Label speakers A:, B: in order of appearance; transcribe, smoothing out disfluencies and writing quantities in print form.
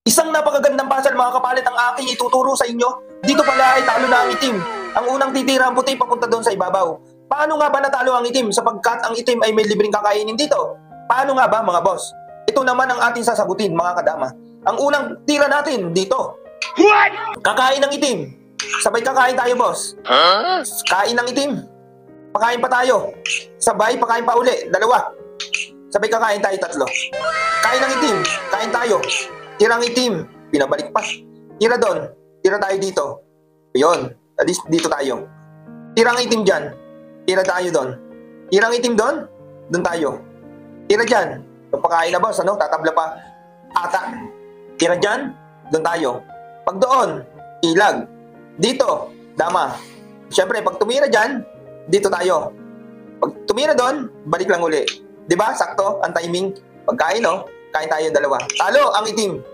A: Isang napakagandang puzzle mga kapalit ang aking ituturo sa inyo. Dito pala ay talo na ang itim. Ang unang titira ang puti papunta doon sa ibabaw. Paano nga ba natalo ang itim sapagkat ang itim ay may libreng kakainin dito? Paano nga ba mga boss? Ito naman ang ating sasagutin mga kadama. Ang unang tira natin dito. What? Kakain ng itim. Sabay kakain tayo boss. Kain ng itim. Pakain pa tayo. Sabay pakain pa uli. Dalawa. Sabay kakain tayo tatlo. Kain ng itim. Kain tayo. Tirang itim. Pinabalik pa. Tira doon. Tira tayo dito. Yun. At least dito tayo. Tirang itim dyan. Tira tayo doon. Tirang itim doon. Doon tayo. Tira dyan. Pagpakain na boss, ano? Tatabla pa. Ata. Tira dyan. Doon tayo. Pag doon, ilag. Dito, dama. Siyempre, pag tumira dyan, dito tayo. Pag tumira doon, balik lang uli. Diba? Sakto ang timing. Pagkain, no? Kain tayo dalawa. Talo ang itim.